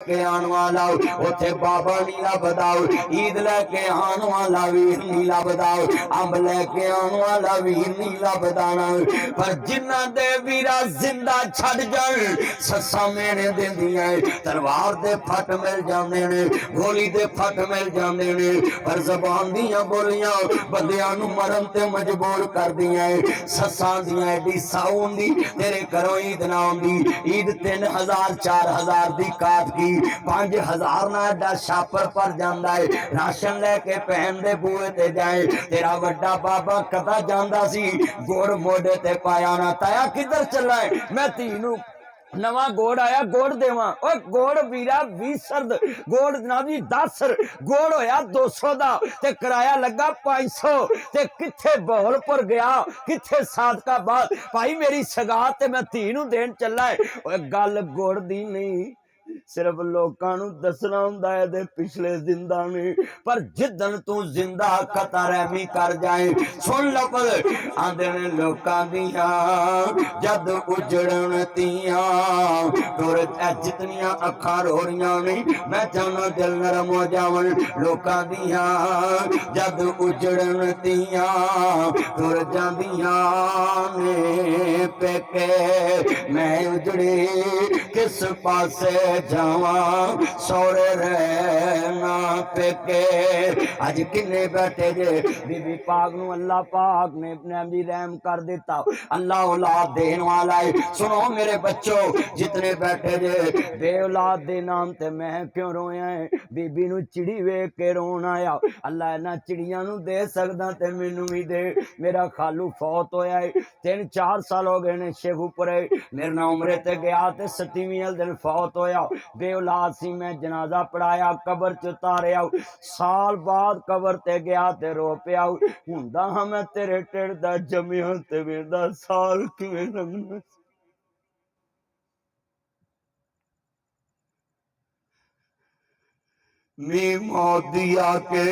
के आने वाला उथे बाबा नहीं लभदा, ईद लैके आने वाला वीर नहीं लभदा, अंब लैके आने वाला वीर नहीं लभदा। पर जिन्ना दे वीरा जिंदा छड़ जान ससा मेने देंदियां, तलवार दे फट मिल जांदे ने, गोली दे फट मिल जांदे ने, पर ज़बान दियां बोलियां बंदियां नूं मरन ते मजबूर कर दियां। ससा दियां एडी साउन दी तेरे घरों ईद ना आउंदी, ईद 3000 4000 दी काट की 5000 ना एडा छापर पर जांदा है, राशन लैके भैन दे बूहे ते जाए। तेरा वड्डा बाबा कदा जांदा सी गुड़ मोढे ते पाया ना, ताया किधर चला है, मैं धी नूं नवा गोड़ आया गोड़ देवा, और गोड़ वीरा 20 सरद गोड़ जनाब जी 10 गोड़ होया 200 दा ते किराया लगा 500 ते किथे बहलपुर गया किथे सादकाबाद भाई मेरी सगात ते मैं धी नूं देन चला है। ओए गल गोड़ दी नहीं, सिर्फ लोकां नूं दसना हुंदा है दे पिछले जिंदा ने, पर जिदन तू जिंदा कता रहमी कर जाए। सुन लफज आंदे ने लोकां दियां जद उजड़न तियां टुर जितनियां अखां रो रहियां ने, मैं चाहना दिल नरम हो जावन। लोकां दियां जद उजड़न तियां टुर जांदियां ने पेके, मैं उजड़ी किस पासे जावा सौरे रहना पेके। अज किन्ने बैठे जे बीबी पाक नूं अल्लाह पाक ने नबी रहम कर दिता, अल्लाह औलाद देने वाला है। सुनो मेरे बच्चों जितने बैठे जे बे औलाद दे नाम ते मैं क्यों रोया है, बीबी नूं चिड़ी वेख के रोन आया। अल्लाह इन्हां चिड़ियां नूं दे सकदा ते मैनू भी दे, मेरा खालू फौत होया है 3-4 साल हो गए ने शेखुपुरे, मेरे नाल उमरे ते गया ते 7वें दिन फौत होया। बे औलाद सी, मैं जनाजा पढ़ाया कबर च उतारिया, साल बाद कबर ते गया ते रो पिया, हुंदा हां मैं तेरे ढिड दा जम्मिया ते वेंदा साल किवें लंघना। मी मौत दिया के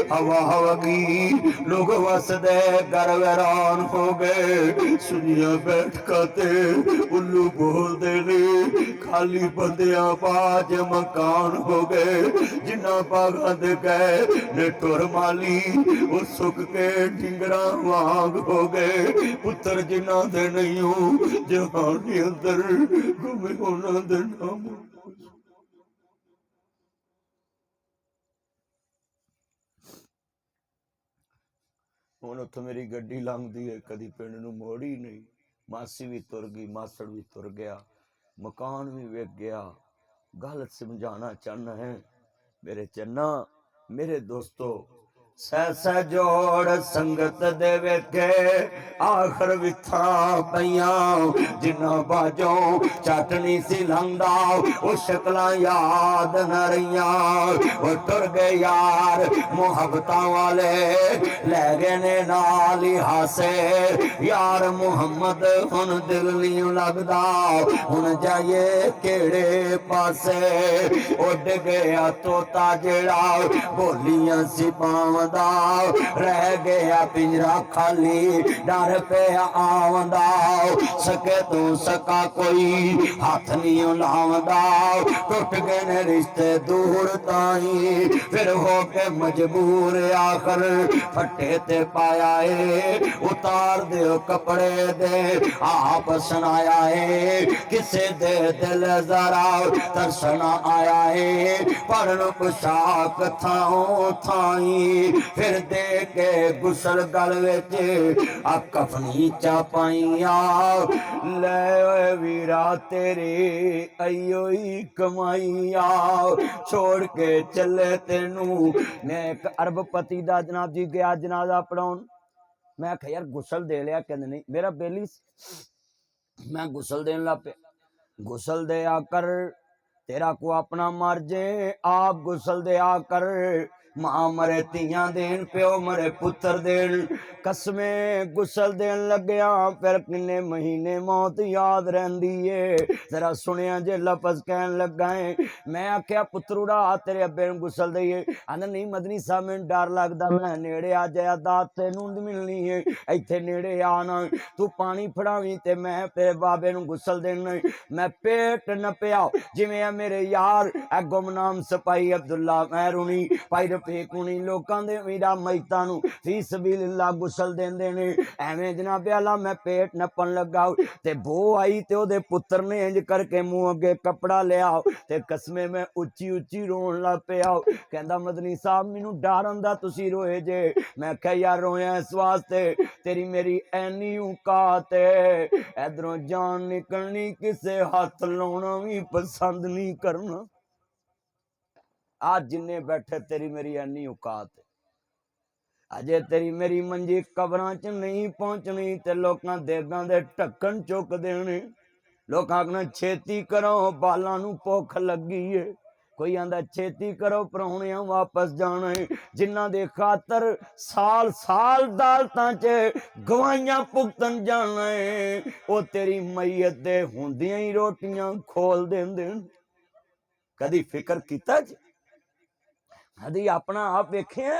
हवा हवगी लोग वसदे घर वैरान हो गए, सुनिया बैठ काते उल्लू बोल दे ने, खाली बंदिया बाज मकान हो गए। जिन्ना बागा दे गए ने टुर माली वो सुख के ढिंगरा वांग हो गए, पुत्र जिन्ना दे नहीं हो जहान के अंदर गुमे होना दे नाम। ਹੁਣ ਉੱਥੋਂ ਮੇਰੀ ਗੱਡੀ ਲੰਘਦੀ ਹੈ ਕਦੀ ਪਿੰਡ ਨੂੰ ਮੋੜ ਹੀ ਨਹੀਂ, ਮਾਸੀ ਵੀ ਤੁਰ ਗਈ ਮਾਸੜ ਵੀ ਤੁਰ ਗਿਆ ਮਕਾਨ ਵੀ ਵਿਕ ਗਿਆ। ਗੱਲ ਸਮਝਾਣਾ ਚਾਹਨਾ ਹੈ ਮੇਰੇ ਚੰਨਾ ਮੇਰੇ ਦੋਸਤੋ, ਸਹਿ ਸਹਿ ਜੋੜ ਸੰਗਤ ਦੇ ਵੇਖੇ ਆਖਰ ਵਿਥਾਂ ਪਈਆਂ, ਜਿੰਨਾ ਬਾਜੋਂ ਚਟਣੀ ਸੀ ਲੰਘਦਾ ਉਹ ਸ਼ਕਲਾਂ ਯਾਦ ਨਾ ਰਹੀਆਂ। ਉਹ ਟੁਰ ਗਏ ਯਾਰ ਮੁਹੱਬਤਾਂ ਵਾਲੇ ਲੈ ਗਏ ਨੇ ਨਾਲ ਹੀ ਹਾਸੇ, ਯਾਰ ਮੁਹੰਮਦ ਹੁਣ ਦਿਲ ਨਹੀਂ ਲੱਗਦਾ ਹੁਣ ਜਾਈਏ ਕਿਹੜੇ ਪਾਸੇ। ਉੱਡ ਗਿਆ ਤੋਤਾ ਜਿਹੜਾ ਬੋਲੀਆਂ ਸੀ ਪਾਵਦਾ, ਰਹਿ ਗਿਆ ਪਿੰਜਰਾ ਖਾਲੀ ਡਰ ਪਿਆ ਆਵਦਾ, ਸਕੇ ਤੂੰ ਸਕਾ ਕੋਈ ਹੱਥ ਨਹੀਂ ਲਾਵਦਾ। ਟੁੱਟ ਗਏ ਨੇ ਰਿਸ਼ਤੇ ਦੂਰ ਤਾਈ ਫਿਰ ਹੋ ਕੇ ਮਜਬੂਰ ਆਖਰ ਫੱਟੇ ਤੇ ਪਾਇਆ ਏ, ਉਤਾਰ ਦਿਓ ਕੱਪੜੇ ਦੇ ਆਪ ਸੁਣਾਇਆ ਏ, ਕਿਸੇ ਦੇ ਦਿਲ ਜ਼ਰਾ ਤਰਸਣਾ ਆਇਆ ਏ। ਪੜਨ ਪੁਸ਼ਾਕ ਥਾਂ ਥਾਈ ਫਿਰ ਦੇ ਕੇ ਗੁਸਲ ਗਲ ਵਿੱਚ ਆ ਕਫਨੀ ਚਾ ਪਾਈਆਂ, ਲੈ ਓਏ ਵੀਰਾ ਤੇਰੇ ਅਈਓ ਹੀ ਕਮਾਈਆਂ। ਛੋੜ ਕੇ ਚੱਲੇ ਤੈਨੂੰ ਮੈਂ ਇੱਕ ਅਰਬਪਤੀ ਦਾ ਜਨਾਬ ਜੀ ਗਿਆ ਜਨਾਜ਼ਾ ਪੜਾਉਣ, मैं आख्या यार गुसल दे लिया, कहते नहीं मेरा बेली, मैं गुसल देन लग पे, गुसल दे आकर तेरा को अपना मर जे आप गुसल दे आकर, मां मरे तियां देन, प्यो मरे पुत्र देन। कसमे गुसल देन लग्या फिर किन्ने महीने मौत याद रहिंदी है। जरा सुनिया जे लफज कहन लगा है। मैं आख्या पुत्रुड़ा तेरे अब्बे नूं गुसल दईए। आंदा नहीं मदनी साहब मैनूं डर लगदा, मैं नेड़े आ जाया दात तैनूं मिलनी है, इत्थे नेड़े आना, तू पानी फड़ावी ते मैं तेरे बाबे नूं गुसल देना। मैं पेट नप्या जिवें मेरे यार गुमनाम सिपाही अब्दुल्ला महरूनी भाई रफीक हुनी लोकां दे वीरा मैतां नूं फी सबीलिल्लाह गुसल देंदे ने, एवें जनाबे आला मैं पेट नपन लगा ते बो आई ते ओदे पुत्र ने इंज करके मुंह अगे कपड़ा लिया ते कसमे मैं उच्ची उच्ची रोन लग पिया। कहंदा मदनी साहब मैनू डर आंदा तुसी रोए जे। मैं कहा यार रोया इस वास्ते तेरी मेरी ऐनी औकात है, इधरों जान निकलनी किसे हाथ लाउणा भी पसंद नहीं करना। आज जिन्ने बैठे तेरी मेरी ऐनी औकात है, अजे तेरी मेरी मंजी कबरां च नहीं पहुंचनी ते लोकां देगां दे ढक्कन चुक देने। लोग आखना छेती करो बालां नूं भुख लगी है, कोई आंदा छेती करो परौणियां वापस जाना है। जिन्हां दे खातर साल साल अदालतां च गवाहियां भुगतन जाना है, ओ तेरी मैयत दे हुंदियां ही रोटियां खोल देंदे। कदी फिक्र कीता जी? कदी अपना आप वेखिया?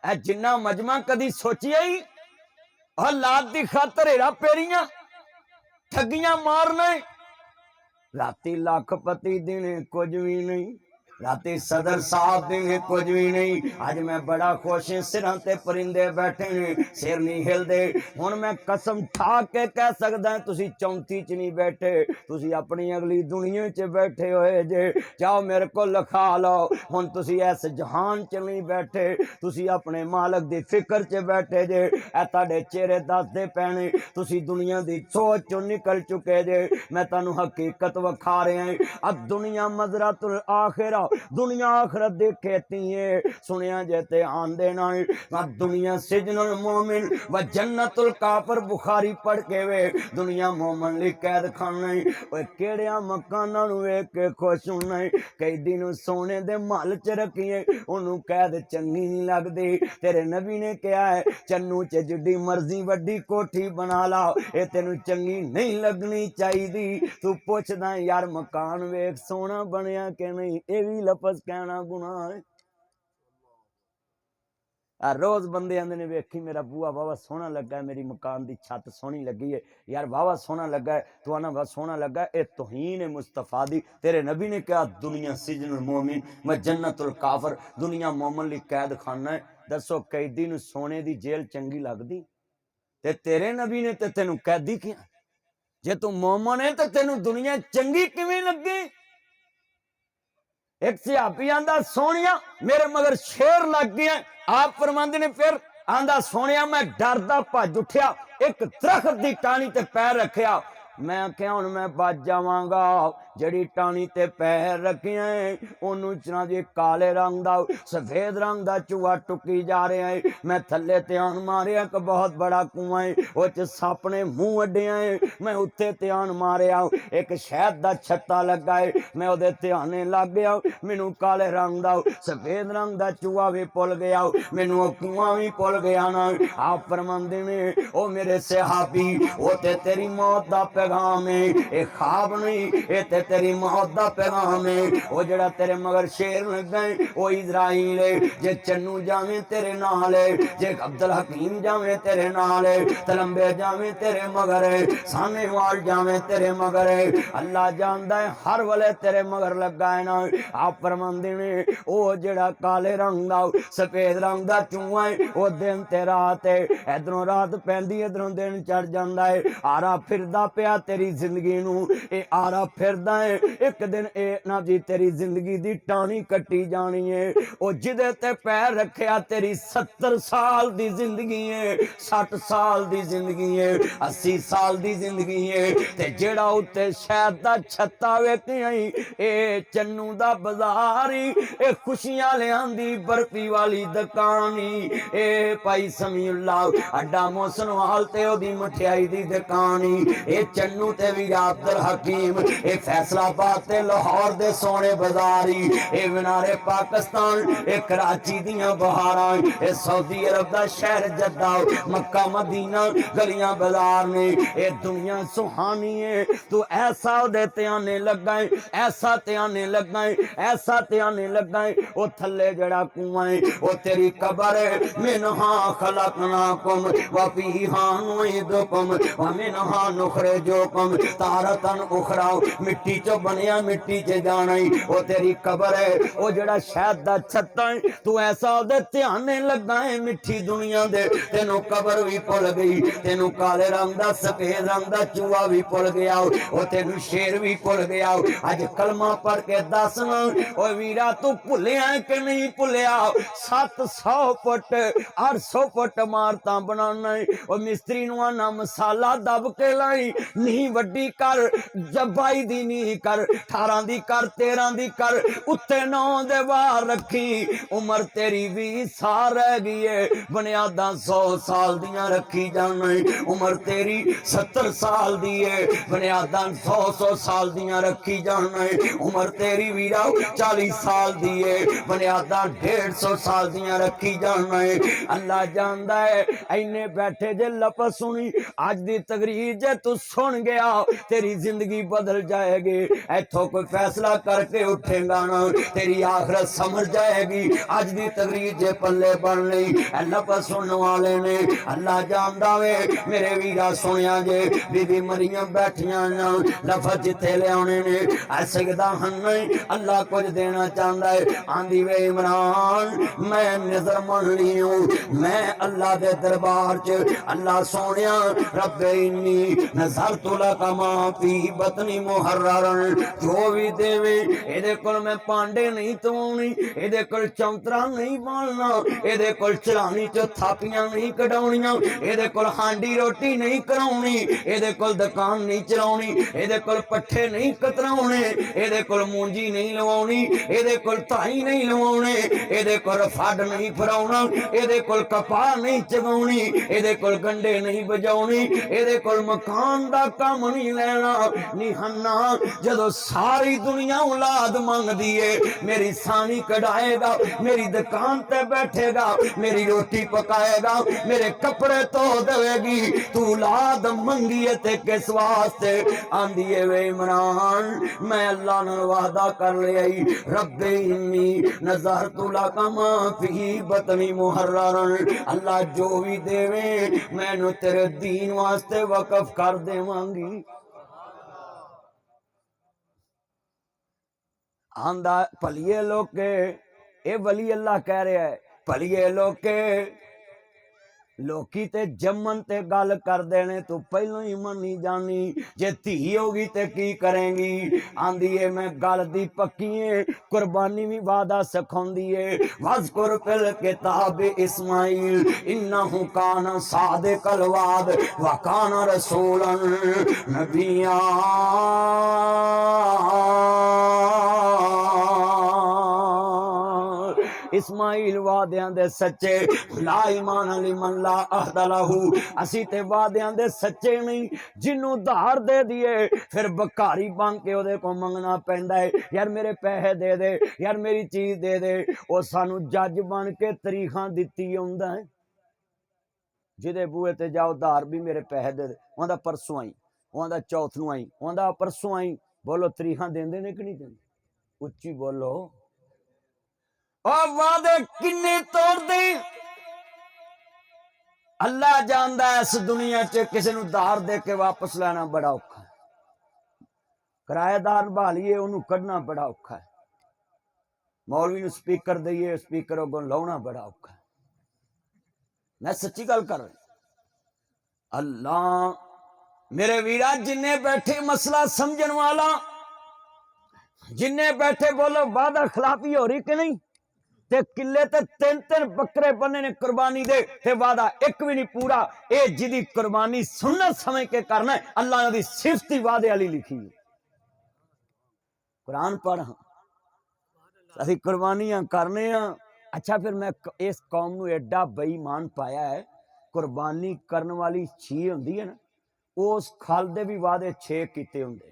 जिन्ना मजमा कदी सोचिया ही औलाद दी खातर हेरा पेरियां ठगियां मारने। राती लखपति दिने कुछ भी नहीं, राती सदर साहब दिने कुछ भी नहीं। आज मैं बड़ा खुश हूं, सिरां ते परिंदे बैठे ने, सिर नहीं हिलदे। हुण मैं कसम ठा के कह सकदा तुसी 34 च नहीं बैठे, तुसी अपनी अगली दुनिया च बैठे होए जे। जाओ मेरे को लिखा लो, हुण तुसी इस जहान च नहीं बैठे, तुसी अपने मालक दी फिक्र च बैठे जे। ए तुहाडे चेहरे दसदे पैने तुसी दुनिया दी सोच चों निकल चुके जे। मैं तुहानू हकीकत वखा रहा है। अब दुनिया मजरातुल आखिरा, दुनिया आखरत दी खेती है। सुनिया जे ते आंदे ना दुनिया सिजनुल मोमिन व जन्नतुल काफिर, बुखारी पढ़ के वे दुनिया मोमन ली कैद खाना है। ओए केड़िया मकानां नूं वेख के खुश होना है। कैदी नूं सोने दे महल च रखिए, ओनू कैद चंगी नहीं लगदी। तेरे नबी ने कहा है चन्नू च जिड्डी मर्जी वड्डी कोठी बना ला, ए तेनू चंगी नहीं लगनी चाहिदी। तू पुछदा यार मकान वेख सोना बनया कि नहीं, ये भी लफज कहना गुनाह है। रोज बंदे आंदे ने वेखी मेरा बूआ वावा सोहना लगा है, मेरी मकान की छत सोहनी लगी है, यार वावा सोहना लगा है, तू आना वाह सोहना लगा है। तौहीन है मुस्तफा दी। तेरे नबी ने कहा दुनिया सिजनुल मोमिन व जन्नतुल काफिर, दुनिया मोमन ली कैद खाना है। दसो कैदी नूं सोने दी जेल चंगी लगदी? ते तेरे नबी ने ते तेनू कैदी किया। जे तू मोमन है तो तेनू दुनिया चंगी किवें लगी? एक सियापी आंदा सोनिया मेरे मगर शेर लग गया। आप फरमांदे ने फिर आंदा सोनिया मैं डरदा भज उठिया, एक दरख्त की टाणी ते पैर रखिया। मैं क्या हुण मैं बच जावांगा। जड़ी टाणी ते पैर रखे ओनू चना जी काले रंग दा सफेद रंग दा चूहा टुकी जा रहा है। मैं थले ध्यान मारिया कि बहुत बड़ा कुआं है, वो च सप ने मुंह अड्डिया है। मैं उत्ते ध्यान मारिया, एक शहद दा छत्ता लगा है, मैं ओदे ध्याने लग गया। मैनू काले रंग दा सफेद रंग दा चूहा भी भुल गया, मैनू वो कुआं भी भुल गया ना। आप फरमांदे ने ओ मेरे सहाबी, ओ ते तेरी मौत दा पैगाम है, ये ख्वाब नहीं, ये ते तेरी मौत दा पैगाम है। वो जड़ा तेरे मगर शेर लगा है वो इजराइल है। जे चन्नू जावे तेरे नाल है, जे अब्दुल हकीम जावे तेरे नाल है, तलंबे जावे तेरे मगर है, साने वाल जावे तेरे मगर है। अल्लाह जानदा है हर वले तेरे मगर लगा है ना। आप फरमांदे ने ओ जड़ा काले रंग दा सफेद रंग दा चूहा है, वो दिन ते रात है, इधरों रात पैंदी इधरों दिन चढ़ जांदा है। आरा फिरदा पिया तेरी जिंदगी नू, ए आरा फिरदा है, एक दिन ए ना जी तेरी जिंदगी दी टाणी कट्टी जानी है। ओ जिदे ते पैर रखिया तेरी 70 साल दी जिंदगी है, 60 साल दी जिंदगी है, 80 साल दी जिंदगी है। ते जेड़ा उत्ते शहद दा छत्ता वेखिया ए चन्नू दा बाजारी, ए खुशियां लियांदी बर्फी वाली दुकानी, ए भाई समीउल्लाह अड्डा मोहसिनवाल ते ओदी मठियाई दी दुकानी, ए चन्नू ते भी अब्दुल हकीम, ए फैसलाबाद ते लाहौर दे सोने बाजारी, ए मीनारे पाकिस्तान, ए कराची दियां बहारां, ए सऊदी अरब दा शहर जद्दा, मक्का मदीना गलियां बाजार ने, ए दुनिया सुहानी है। तू ऐसा दे ते आने लगा है, ऐसा ते आने लगा है, ऐसा ते आने लगा है। ओ थल्ले जड़ा कुआं है ओ तेरी कबर है। मिनहा खलकनाकुम व फीहा नुईदुकुम व मिनहा नुखरिजुकुम तारतन उखरा। मिट्टी चो बनया मिट्टी च जाना ही, ओ तेरी कबर है। ओ जड़ा शहद दा छत्ता है, तू ऐसा दे ध्याने लगा है। मिट्ठी दुनिया दे तेनू कबर भी भुल गई, तेनू काले रंग दा सफेद रंग दा चूहा भी भुल गया, ओ तेनू शेर भी भुल गया। अज कलमा पढ़ के दस ना ओ वीरा तू भुलिया कि नहीं भुलिया। 700 फुट 800 फुट मारता बनाना है। ओ मिस्त्री नु आना मसाला दब के लाई, नी वड्डी कर, जबाई दी नी कर, 18 दी कर, 13 दी कर, उत्ते 9 दे बाहर रखी। उम्र तेरी 20 साल रह गई है, बुनियादा 100 साल दियां रखी जाना है। उम्र तेरी 70 साल दी है, बुनियादा 100 साल दियां रखी जाना है। उम्र तेरी वीरा 40 साल दी है, बुनियादा 150 साल दियां रखी जाना है। अल्लाह जानदा है इन्ने बैठे जे लपस सुनी अज दी तकरीर जे तू सुन गया तेरी जिंदगी बदल जाएगी। इथों कोई फैसला करके उठेगा ना, तेरी आखिरत समझ जाएगी। अज दी तकरीर जे पल्ले बन ली लपस सुनने वाले ने अल्लाह जानदा वे। मेरे वीरा सुनिया जे बीबी मरियम बैठियां ना लफज जिथे ले आने ने ऐसदा हन अल्लाह कुछ देना चाहता है। आंदी वे इमरान मैं नजर मन ली हूं, मैं अल्लाह दे दरबार च अल्लाह सोनिया रब्बे इन्नी नजर तुला कमा पी बतनी मुहर्ररन। जो भी देवे एदे कोल मैं पांडे नहीं तवाउनी, एदे कोल चौंतरा नहीं पालना, एदे कोल चलानी च थापियां नहीं कढाउणियां, एदे कोल हांडी रोटी नहीं कराउनी, एदे कोल दुकान नहीं चलाउनी, एदे कोल पट्ठे नहीं कतराउणे, एदे कोल मूंजी नहीं लवाउनी, एदे कोल धाई नहीं लवाउणे, एदे कोल फड नहीं फराउणा, एदे कोल कपाह नहीं चगाउणी, एदे कोल गंडे नहीं बजाउणी, एदे कोल मकान दा काम नहीं लेना। निहन्ना जदों सारी दुनिया औलाद मंगदी है मेरी सानी कढ़ाएगा, मेरी दुकान पे बैठेगा, मेरी रोटी पकाएगा, मेरे कपड़े धो देवेगी, तू औलाद मंगी है ते किस वास्ते। आंदी है वे इमरान मैं अल्लाह ने वादा कर लिया रब्बे इन्नी नज़रतु लका मा फी बतनी मुहर्ररन। अल्लाह जो भी देवे मैनू तेरे दीन वास्ते वकफ कर देवांगी। आंदा भलिए लोके ए वली अल्लाह कह रहा है भलिए लोके लोकी ते जमन ते गल कर देने तू पहलों ही मनी जानी जे धी होगी ते की करेंगी। आंदी है मैं गल दी पक्की है कुर्बानी भी वादा सिखाउंदी है। वज़कुर फिल किताब इस्माइल इन्नहु काना सादिकल वाद व काना रसूलन नबिया। इस्माइल वादियां दे सच्चे ला ईमान अली मन ला अहद लहू। असी ते वादियां दे सच्चे नहीं जिन्नू धार दे दिए फिर बकारी बन के ओदे को मंगना पैंदा है यार मेरे पैसे दे दे, यार मेरी चीज दे दे। ओ सानू जज बन के तरीखां दित्ती आउंदा है जिदे बूहे ते जाओ धार भी मेरे पैसे दे दे। ओंदा परसों आई, ओंदा चौथ नू आई, ओंदा परसों आई। बोलो तरीखां देंदे ने कि नहीं देंदे? उच्ची बोलो। और वादे किन्ने तोड़ दे अल्लाह जानदा है। इस दुनिया च किसी नू धार दे के वापस लेना बड़ा औखा है। किराएदार भालीए उन्होंने कढ़ना बड़ा औखा है। मौलवी नू स्पीकर दईए स्पीकर अगों लाउणा बड़ा औखा है। मैं सच्ची गल कर रहा। अल्लाह मेरे वीरा जिन्ने बैठे मसला समझण वाला जिन्ने बैठे बोलो वादा खिलाफी हो रही कि नहीं ते किले ते 3-3 बकरे बने ने कुर्बानी दे ते वादा एक भी नहीं पूरा। ए जिदी कुर्बानी सुन्नत समझ के करना है अल्लाह ने सिफती वादे वाली लिखी है। कुरान पढ़ असी कुर्बानियां करने। अच्छा फिर मैं इस कौम नू एडा बेईमान पाया है कुर्बानी करने वाली छी होंदी है ना उस खल दे भी वादे 6 कीते होंदे।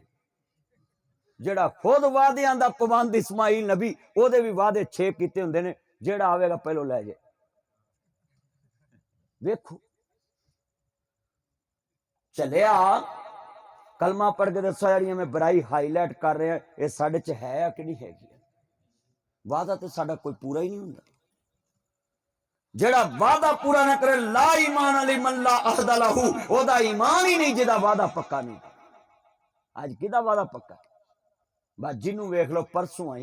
ਜਿਹੜਾ खुद वादियां दा पाबंद इस्माइल नबी ओदे भी वादे 6 कीते हुंदे ने ਜਿਹੜਾ आवेगा पहलो लै जाए देखो चलिया कलमा पढ़ के दसो जड़ियां मैं बुराई हाईलाइट कर रहा ये साडे च है कि नहीं हैगी वादा तो साडा कोई पूरा ही नहीं हुंदा जेड़ा वादा पूरा ना करे ला ईमान अली मन ला अहद लहू ओदा ईमान ही नहीं जिदा वादा पक्का नहीं आज किदा वादा पक्का बस जिन्नू वेख लो परसों आई